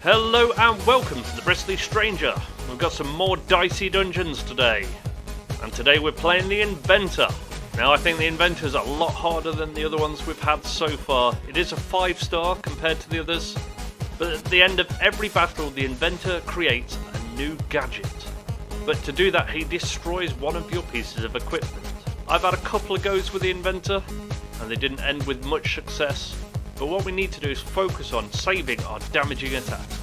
Hello and welcome to the Bristly Stranger. We've got some more Dicey Dungeons today. And today we're playing the Inventor. Now I think the Inventor is a lot harder than the other ones we've had so far. It is a 5-star compared to the others. But at the end of every battle the Inventor creates a new gadget. But to do that he destroys one of your pieces of equipment. I've had a couple of goes with the Inventor and they didn't end with much success. But what we need to do is focus on saving our damaging attacks.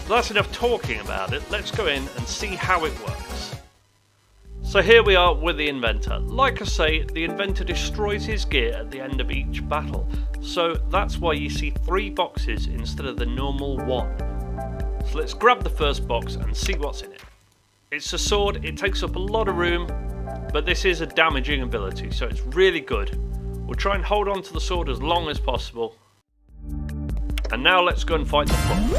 So that's enough talking about it, let's go in and see how it works. So here we are with the Inventor. Like I say, the Inventor destroys his gear at the end of each battle. So that's why you see 3 boxes instead of the normal 1. So let's grab the first box and see what's in it. It's a sword, it takes up a lot of room, but this is a damaging ability, so it's really good. We'll try and hold on to the sword as long as possible. And now let's go and fight the fox.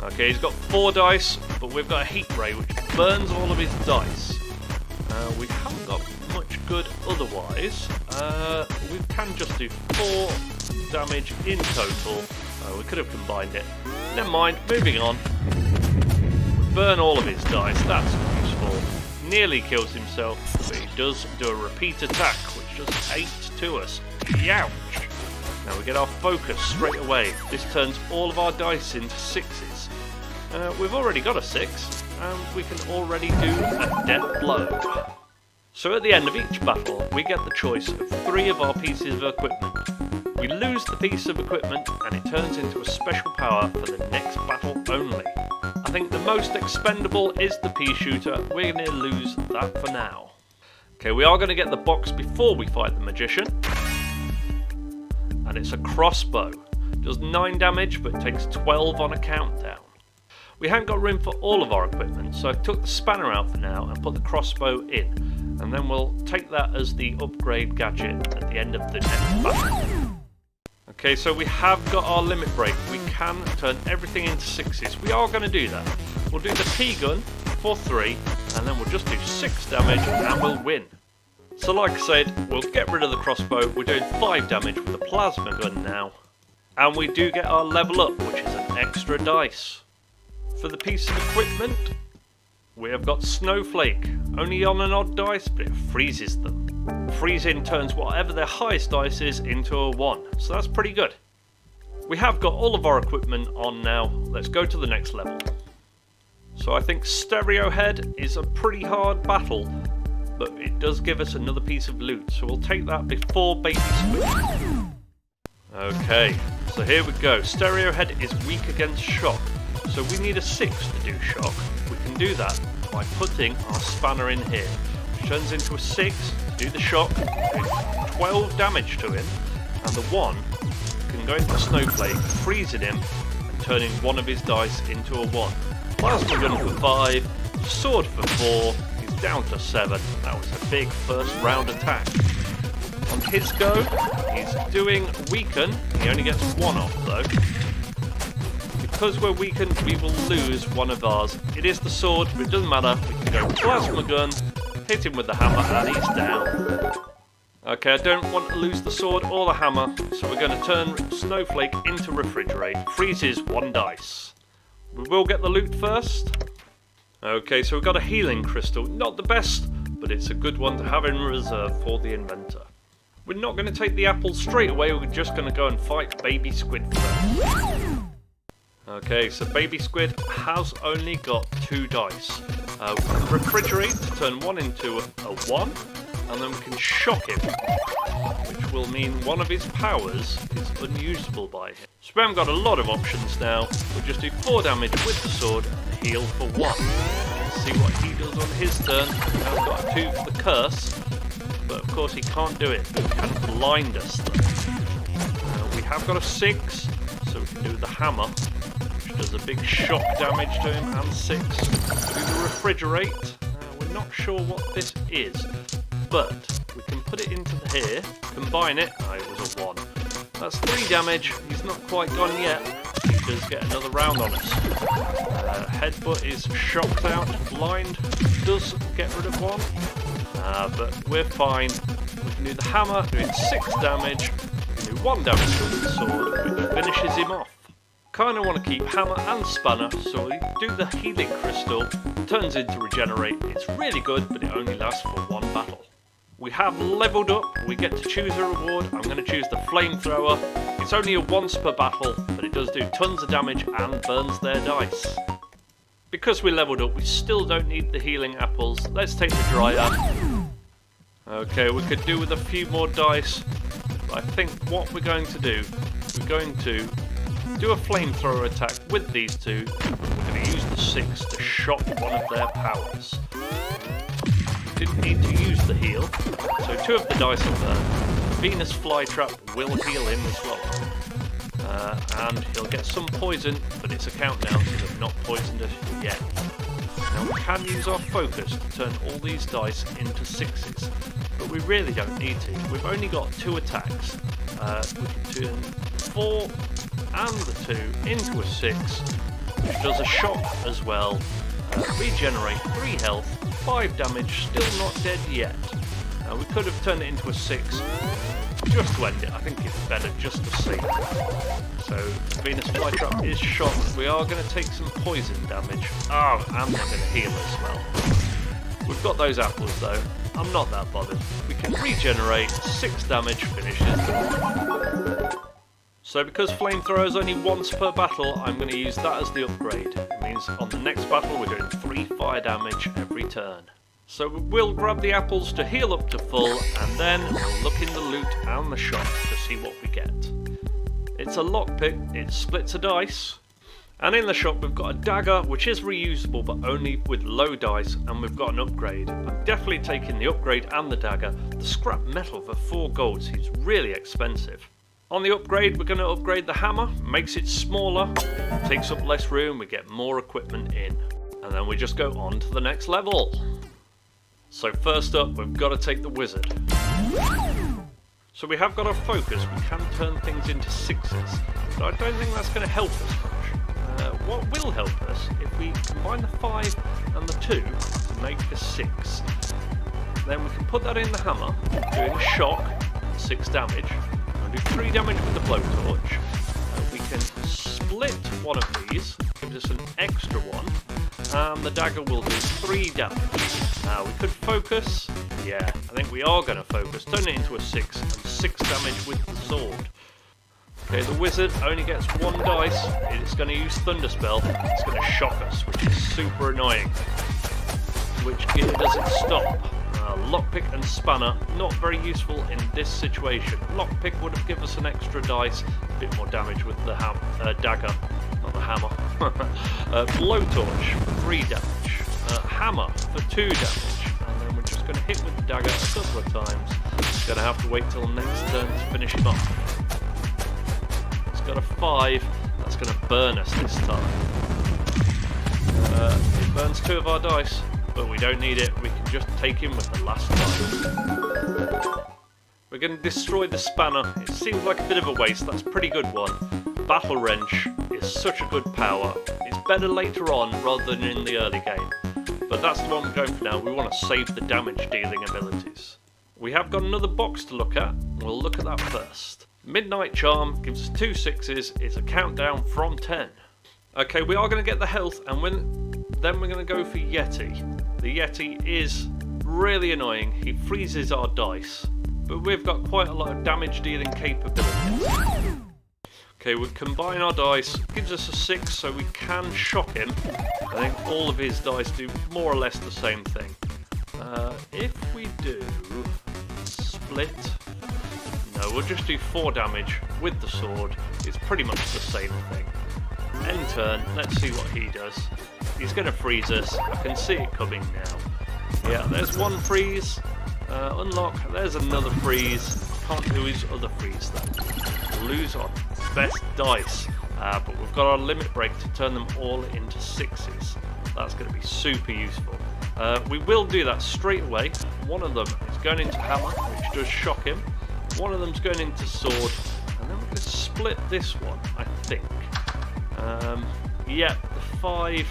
Okay, he's got 4 dice, but we've got a heat ray which burns all of his dice. We haven't got much good otherwise. We can just do 4 damage in total. We could have combined it. Never mind, moving on. We burn all of his dice, that's useful. Nearly kills himself, but he does do a repeat attack, which does 8 to us. Youch! Now we get our focus straight away. This turns all of our dice into 6s. We've already got a 6, and we can already do a death blow. So at the end of each battle, we get the choice of 3 of our pieces of equipment. We lose the piece of equipment, and it turns into a special power for the next battle only. I think the most expendable is the pea shooter. We're going to lose that for now. Okay, we are going to get the box before we fight the magician. And it's a crossbow. Does 9 damage but takes 12 on a countdown. We haven't got room for all of our equipment, so I took the spanner out for now and put the crossbow in. And then we'll take that as the upgrade gadget at the end of the next battle. Okay, so we have got our limit break. We can turn everything into 6s. We are going to do that. We'll do the pea gun for 3, and then we'll just do 6 damage and we'll win. So like I said, we'll get rid of the crossbow. We're doing 5 damage with the plasma gun now. And we do get our level up, which is an extra dice. For the piece of equipment, we have got Snowflake. Only on an odd dice, but it freezes them. Freezing turns whatever their highest dice is into a 1, so that's pretty good. We have got all of our equipment on now. Let's go to the next level. So I think Stereo Head is a pretty hard battle, but it does give us another piece of loot, so we'll take that before Baby Squid. Okay, so here we go. Stereo Head is weak against shock, so we need a 6 to do shock. We can do that by putting our spanner in here, which turns into a 6 to do the shock, doing 12 damage to him, and the 1 can go into Snowflake, freezing him and turning one of his dice into a 1. Plasma gun for 5, sword for 4, he's down to 7. That was a big first round attack. On his go, he's doing weaken, he only gets 1 off though. Because we're weakened, we will lose one of ours. It is the sword, but it doesn't matter. We can go plasma gun, hit him with the hammer, and he's down. Okay, I don't want to lose the sword or the hammer, so we're going to turn Snowflake into Refrigerate. Freezes 1 dice. We will get the loot first. Okay, so we've got a healing crystal. Not the best, but it's a good one to have in reserve for the Inventor. We're not going to take the apple straight away, we're just going to go and fight Baby Squid first. Okay, so Baby Squid has only got 2 dice. We can refrigerate to turn 1 into a 1, and then we can shock him, which will mean one of his powers is unusable by him. So we haven't got a lot of options now. We'll just do 4 damage with the sword and heal for 1. Let's see what he does on his turn. Now we've got a 2 for the curse, but of course he can't do it. He can blind us though. We have got a 6, so we can do the hammer. Does a big shock damage to him, and 6. We will refrigerate. We're not sure what this is, but we can put it into here, combine it. It was a 1. That's 3 damage. He's not quite gone yet. He does get another round on us. Headbutt is shocked out. Blind does get rid of 1, but we're fine. We can do the hammer, doing 6 damage. We can do 1 damage with the sword, which finishes him off. kind of want to keep hammer and spanner, so we do the healing crystal. Turns into regenerate. It's really good, but it only lasts for one battle. We have leveled up. We get to choose a reward. I'm going to choose the flamethrower. It's only a once per battle, but it does do tons of damage and burns their dice. Because we leveled up, we still don't need the healing apples. Let's take the dryad. Okay, we could do with a few more dice. But I think what we're going to do, we're going to do a flamethrower attack with these two. We're going to use the 6 to shock one of their powers. Didn't need to use the heal, so 2 of the dice will burn. Venus Flytrap will heal him as well. And he'll get some poison, but it's a countdown, so they've not poisoned us yet. Now we can use our focus to turn all these dice into 6s, but we really don't need to. We've only got 2 attacks. We can turn 4 and the 2 into a 6, which does a shock as well. Regenerate 3 health, 5 damage, still not dead yet. We could have turned it into a 6 just to end it. I think it's better just to save it. So Venus Flytrap is shocked. We are going to take some poison damage. Oh, and they're going to heal as well. We've got those apples though. I'm not that bothered. We can regenerate. 6 damage finishes. So because flamethrower is only once per battle, I'm going to use that as the upgrade. It means on the next battle we're doing 3 fire damage every turn. So we'll grab the apples to heal up to full, and then we'll look in the loot and the shop to see what we get. It's a lockpick, it splits a dice, and in the shop we've got a dagger which is reusable but only with low dice, and we've got an upgrade. I'm definitely taking the upgrade and the dagger. The scrap metal for 4 gold seems really expensive. On the upgrade we're going to upgrade the hammer, makes it smaller, takes up less room, we get more equipment in, and then we just go on to the next level. So first up, we've got to take the wizard. So we have got our focus, we can turn things into 6s, but I don't think that's going to help us much. What will help us, if we combine the 5 and the 2 to make a 6, then we can put that in the hammer, doing a shock, 6 damage, and do 3 damage with the blowtorch. We can split one of these, gives us an extra one, and the dagger will do 3 damage. We could focus, yeah, I think we are going to focus, turn it into a 6, and 6 damage with the sword. Okay, the wizard only gets 1 dice, it's going to use Thunderspell, it's going to shock us, which is super annoying. Which gear does it stop? Lockpick and spanner, not very useful in this situation. Lockpick would have given us an extra dice, a bit more damage with the dagger, not the hammer. Blowtorch for 3 damage. Hammer for 2 damage, and then we're just going to hit with the dagger a couple of times. Going to have to wait till next turn to finish him off. It's got a 5, that's going to burn us this time. It burns 2 of our dice, but we don't need it, we can just take him with the last dice. We're going to destroy the spanner. It seems like a bit of a waste, that's a pretty good one. Battle Wrench is such a good power. It's better later on rather than in the early game. But that's the one we're going for now. We want to save the damage dealing abilities. We have got another box to look at. We'll look at that first. Midnight Charm gives us 2 6s. It's a countdown from 10. Okay, we are going to get the health, and then we're going to go for Yeti. The Yeti is really annoying. He freezes our dice, but we've got quite a lot of damage dealing capabilities. Okay, we combine our dice, gives us a 6, so we can shock him. I think all of his dice do more or less the same thing. If we do split, no, we'll just do 4 damage with the sword. It's pretty much the same thing. End turn, let's see what he does. He's going to freeze us. I can see it coming now. Yeah, there's 1 freeze. Unlock, there's another freeze. Can't do his other freeze though. Lose our best dice, but we've got our limit break to turn them all into 6s. That's going to be super useful. We will do that straight away. One of them is going into hammer, which does shock him. One of them's going into sword, and then we're going to split this one, I think. Yeah, the 5,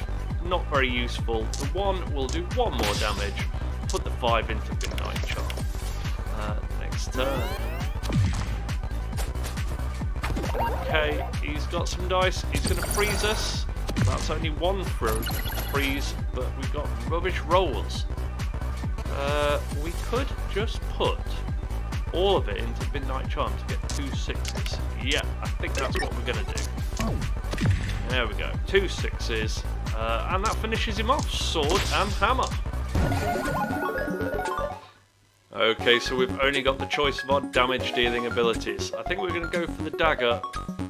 not very useful. The 1 will do 1 more damage. Put the 5 into Midnight Charm. Next turn. Okay, he's got some dice. He's going to freeze us. That's only one freeze, but we've got rubbish rolls. We could just put all of it into Midnight Charm to get 2 6s. Yeah, I think that's what we're going to do. There we go, 2 6s. And that finishes him off. Sword and hammer. Okay, so we've only got the choice of our damage dealing abilities. I think we're going to go for the dagger.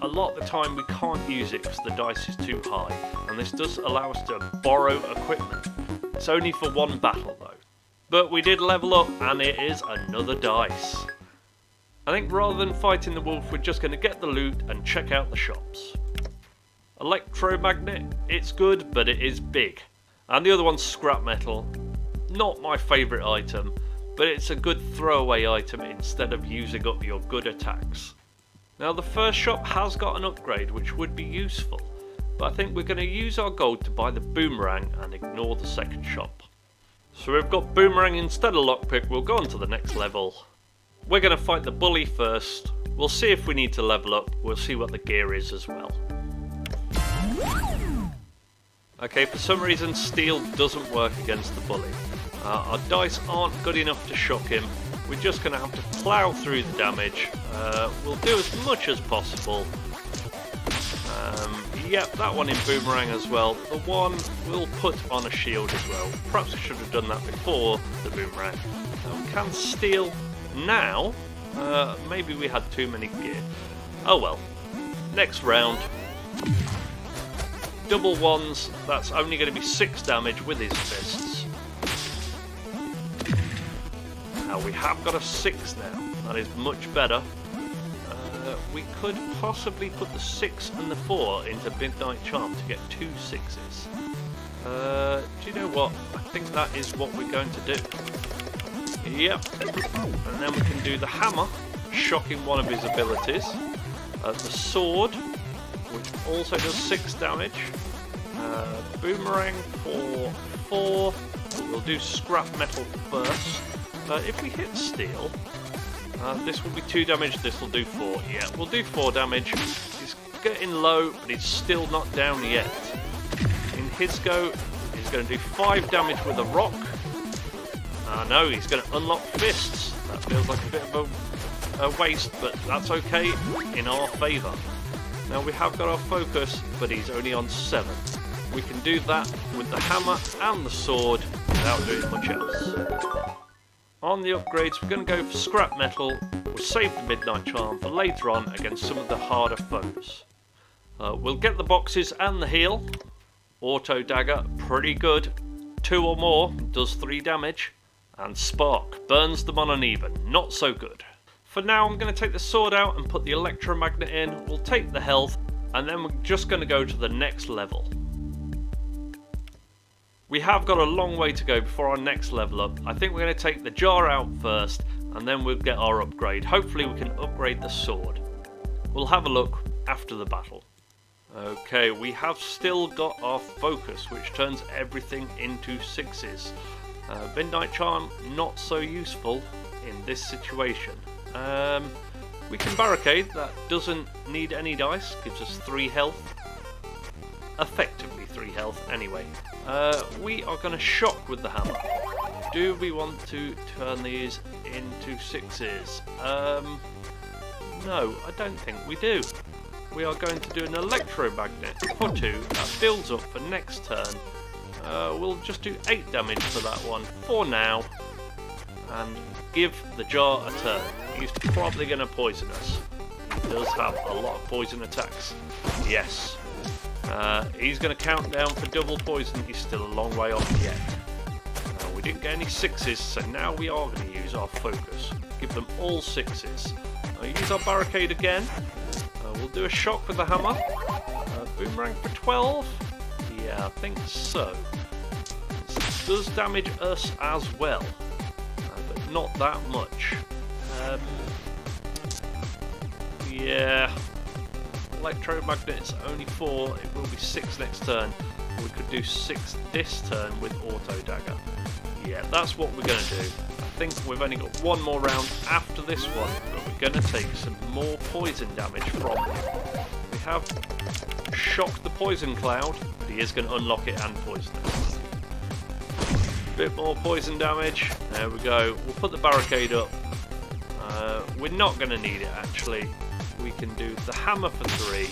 A lot of the time we can't use it because the dice is too high, and this does allow us to borrow equipment. It's only for one battle though. But we did level up, and it is another dice. I think rather than fighting the wolf, we're just going to get the loot and check out the shops. Electromagnet, it's good, but it is big. And the other one's scrap metal. Not my favourite item, but it's a good throwaway item instead of using up your good attacks. Now the first shop has got an upgrade which would be useful, but I think we're going to use our gold to buy the boomerang and ignore the second shop. So we've got boomerang instead of lockpick. We'll go on to the next level. We're going to fight the bully first. We'll see if we need to level up. We'll see what the gear is as well. Okay, for some reason steel doesn't work against the bully. Our dice aren't good enough to shock him. We're just going to have to plough through the damage. We'll do as much as possible. Yep, that one in boomerang as well. The one we'll put on a shield as well. Perhaps I should have done that before the boomerang. We can steal now. Maybe we had too many gear. Oh well. Next round. Double ones. That's only going to be 6 damage with his fists. Now we have got a 6 now. That is much better. We could possibly put the 6 and the 4 into Midnight Charm to get 2 6s. Do you know what? I think that is what we're going to do. Yep. And then we can do the hammer, shocking one of his abilities. The sword, which also does 6 damage. Boomerang for 4. We'll do scrap metal first. If we hit steel, this will be 2 damage, this will do 4. Yeah, we'll do 4 damage. He's getting low, but he's still not down yet. In his go, he's going to do 5 damage with a rock. No, he's going to unlock fists. That feels like a bit of a waste, but that's okay, in our favour. Now we have got our focus, but he's only on 7. We can do that with the hammer and the sword without doing much else. On the upgrades, we're going to go for scrap metal. We'll save the Midnight Charm for later on against some of the harder foes. We'll get the boxes and the heal. Auto dagger, pretty good. 2 or more, does 3 damage. And spark, burns them on uneven, not so good. For now, I'm going to take the sword out and put the electromagnet in. We'll take the health, and then we're just going to go to the next level. We have got a long way to go before our next level up. I think we're going to take the jar out first, and then we'll get our upgrade. Hopefully we can upgrade the sword. We'll have a look after the battle. Okay, we have still got our focus, which turns everything into 6s. Midnight Charm, not so useful in this situation. We can barricade, that doesn't need any dice, gives us 3 health. Effectively 3 health anyway. We are going to shock with the hammer. Do we want to turn these into 6s? No, I don't think we do. We are going to do an electromagnet for 2 that builds up for next turn. We'll just do 8 damage for that one for now and give the jar a turn. He's probably going to poison us. He does have a lot of poison attacks. Yes. He's going to count down for double poison. He's still a long way off yet. We didn't get any 6s, so now we are going to use our focus. Give them all 6s. Use our barricade again. We'll do a shock with the hammer. Boomerang for 12. Yeah, I think so. This does damage us as well, but not that much. Yeah. Electromagnet's only 4, it will be 6 next turn. We could do 6 this turn with auto dagger. Yeah, that's what we're going to do. I think we've only got one more round after this one, but we're going to take some more poison damage from him. We have shocked the poison cloud, but he is going to unlock it and poison it. Bit more poison damage. There we go. We'll put the barricade up. We're not going to need it actually. We can do the hammer for 3.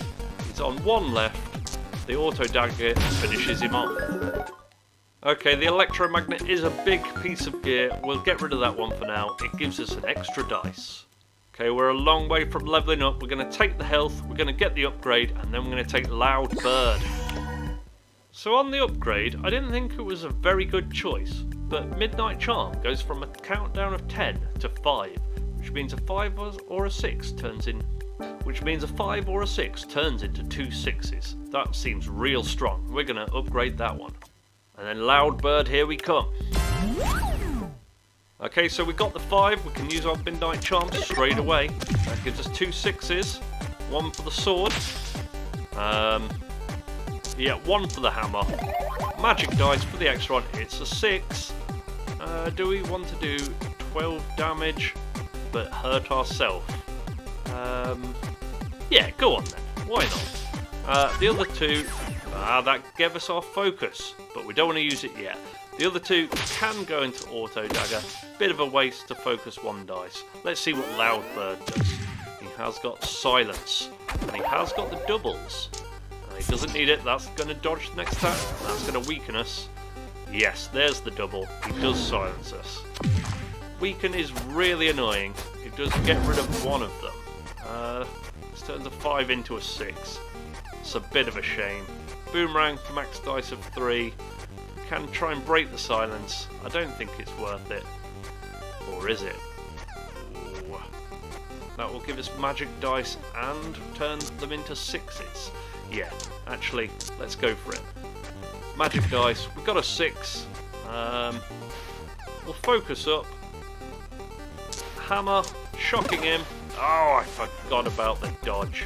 It's on 1 left. The auto dagger finishes him off. Okay, the electromagnet is a big piece of gear. We'll get rid of that one for now. It gives us an extra dice. Okay, we're a long way from leveling up. We're going to take the health, we're going to get the upgrade, and then we're going to take Loud Bird. So on the upgrade, I didn't think it was a very good choice, but Midnight Charm goes from a countdown of 10 to 5, which means a 5 or a 6 turns in. Which means a 5 or a 6 turns into 2 6s. That seems real strong. We're going to upgrade that one. And then Loud Bird, here we come. Okay, so we got the 5. We can use our Midnight Charm straight away. That gives us 2 6s. 1 for the sword. Yeah, 1 for the hammer. Magic dice for the extra one. It's a 6. Do we want to do 12 damage but hurt ourselves? Yeah, go on then. Why not? The other 2, that gave us our focus, but we don't want to use it yet. The other 2 can go into auto dagger. Bit of a waste to focus 1 dice. Let's see what Loud Bird does. He has got silence, and he has got the doubles. He doesn't need it. That's going to dodge the next attack. That's going to weaken us. Yes, there's the double. He does silence us. Weaken is really annoying. It does get rid of 1 of them. This turns a 5 into a 6. It's a bit of a shame. Boomerang, max dice of 3. Can try and break the silence. I don't think it's worth it. Or is it? Ooh. That will give us magic dice and turn them into 6s. Yeah, actually, let's go for it. Magic dice, we've got a 6. We'll focus up. Hammer, shocking him. Oh, I forgot about the dodge.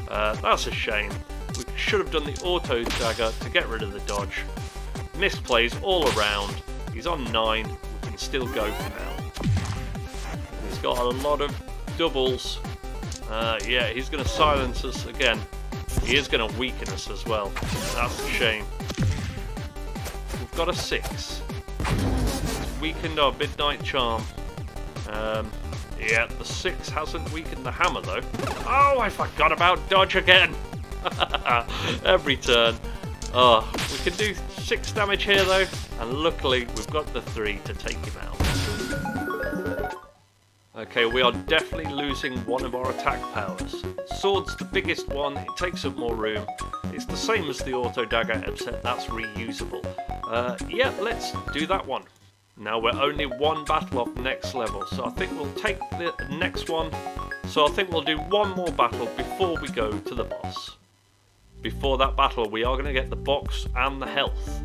That's a shame. We should have done the auto dagger to get rid of the dodge. Misplays all around. He's on 9. We can still go for now. He's got a lot of doubles. Yeah, he's going to silence us again. He is going to weaken us as well. That's a shame. We've got a 6. It's weakened our Midnight Charm. Yeah, the 6 hasn't weakened the hammer though. Oh, I forgot about dodge again. Every turn. Oh, we can do 6 damage here though, and luckily we've got the 3 to take him out. Okay, we are definitely losing one of our attack powers. Sword's the biggest one, it takes up more room. It's the same as the auto dagger, except that's reusable. Yeah, let's do that one. Now we're only 1 battle off next level, so I think we'll take the next one. So I think we'll do 1 more battle before we go to the boss. Before that battle, we are going to get the box and the health.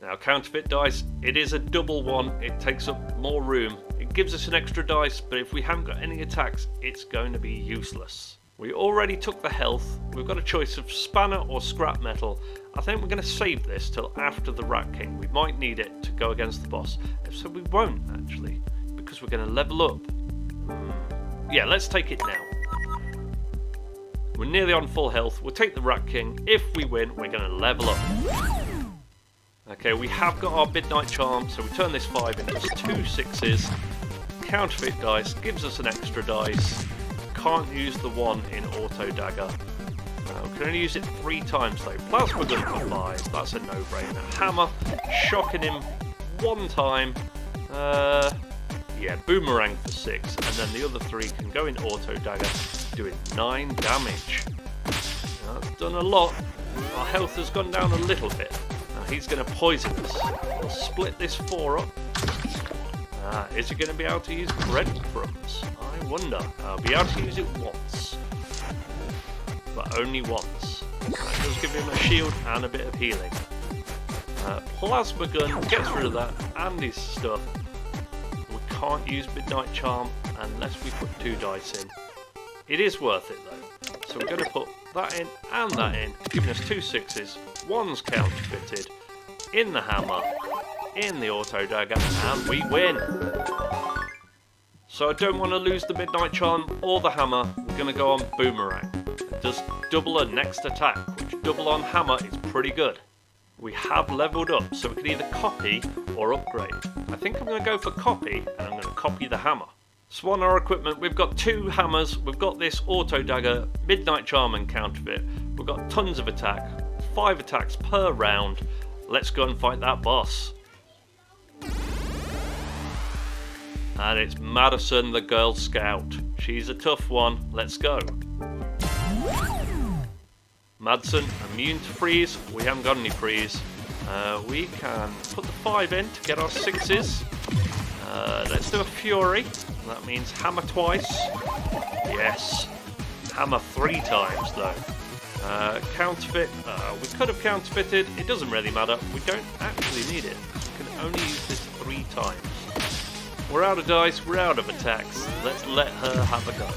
Now, counterfeit dice, it is a double one. It takes up more room. It gives us an extra dice, but if we haven't got any attacks, it's going to be useless. We already took the health. We've got a choice of spanner or scrap metal. I think we're going to save this till after the Rat King. We might need it to go against the boss. So we won't, actually, because we're going to level up. Yeah, let's take it now. We're nearly on full health. We'll take the Rat King. If we win, we're going to level up. Okay, we have got our Midnight Charm, so we turn this 5 into 2 6s. Counterfeit dice gives us an extra dice. Can't use the 1 in auto dagger. We can only use it 3 times though. Plasma gun for 5, that's a no-brainer. Hammer, shocking him 1 time. Yeah, boomerang for 6, and then the other 3 can go in auto dagger, doing 9 damage. That's done a lot. Our health has gone down a little bit. Now he's going to poison us. We'll split this 4 up. Is he going to be able to use breadcrumbs? I wonder. I'll be able to use it once. But only once. That does give him a shield and a bit of healing. Plasma gun gets rid of that and his stuff. We can't use Midnight Charm unless we put 2 dice in. It is worth it though. So we're going to put that in and that in, giving us 2 6s. 1's counterfeited. In the hammer. In the auto dagger, and we win. So I don't want to lose the Midnight Charm or the hammer. We're going to go on boomerang. does double her next attack, which double on hammer is pretty good. We have leveled up, so we can either copy or upgrade. I think I'm going to go for copy, and I'm going to copy the hammer. So on our equipment, we've got 2 hammers, we've got this auto dagger, midnight charm and counterfeit, we've got tons of attack, 5 attacks per round. Let's go and fight that boss. And it's Madison the Girl Scout. She's a tough one, let's go. Madison, immune to freeze, we haven't got any freeze. We can put the 5 in to get our 6s. Let's do a fury, that means hammer twice. Yes, hammer 3 times though. Counterfeit, we could have counterfeited, it doesn't really matter, we don't actually need it. We can only use this 3 times. We're out of dice, we're out of attacks, let's let her have a go.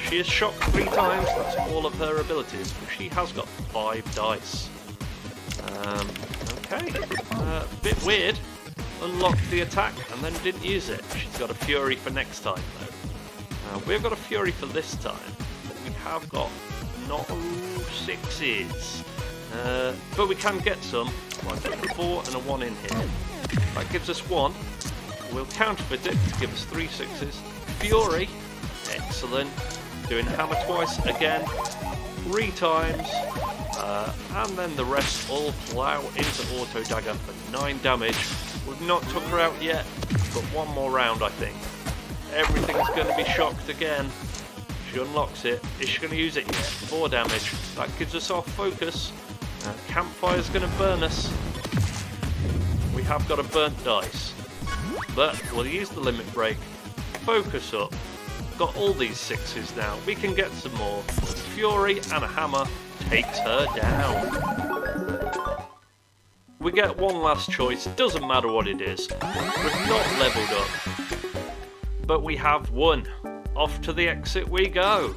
She is shocked 3 times, that's all of her abilities, but she has got 5 dice. Okay, bit weird. Unlocked the attack and then didn't use it. She's got a fury for next time though. We've got a fury for this time, but we have got no 6s. But we can get some. Right, there's a 4 and a 1 in here. That gives us 1. We'll counterfeit it to give us 3 6s. Fury, excellent. Doing hammer twice again, 3 times, and then the rest all plough into auto dagger for 9 damage. We've not took her out yet, but 1 more round I think. Everything's going to be shocked again. She unlocks it. Is she going to use it yet? 4 damage. That gives us our focus. Campfire's going to burn us. We have got a burnt dice, but we'll use the limit break. Focus up. Got all these 6s now. We can get some more. Fury and a hammer takes her down. We get one last choice. Doesn't matter what it is. We've not leveled up, but we have won. Off to the exit we go.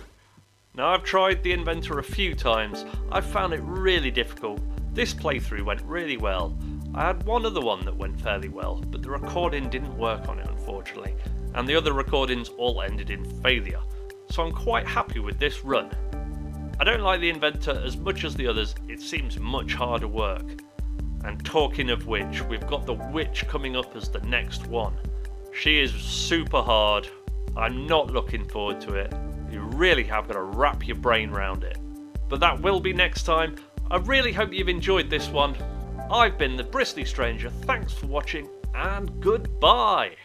Now I've tried the Inventor a few times. I've found it really difficult. This playthrough went really well. I had one other one that went fairly well, but the recording didn't work on it unfortunately, and the other recordings all ended in failure. So I'm quite happy with this run. I don't like the Inventor as much as the others, it seems much harder work. And talking of which, we've got the witch coming up as the next one. She is super hard. I'm not looking forward to it. You really have got to wrap your brain around it. But that will be next time. I really hope you've enjoyed this one. I've been the Bristly Stranger, thanks for watching and goodbye!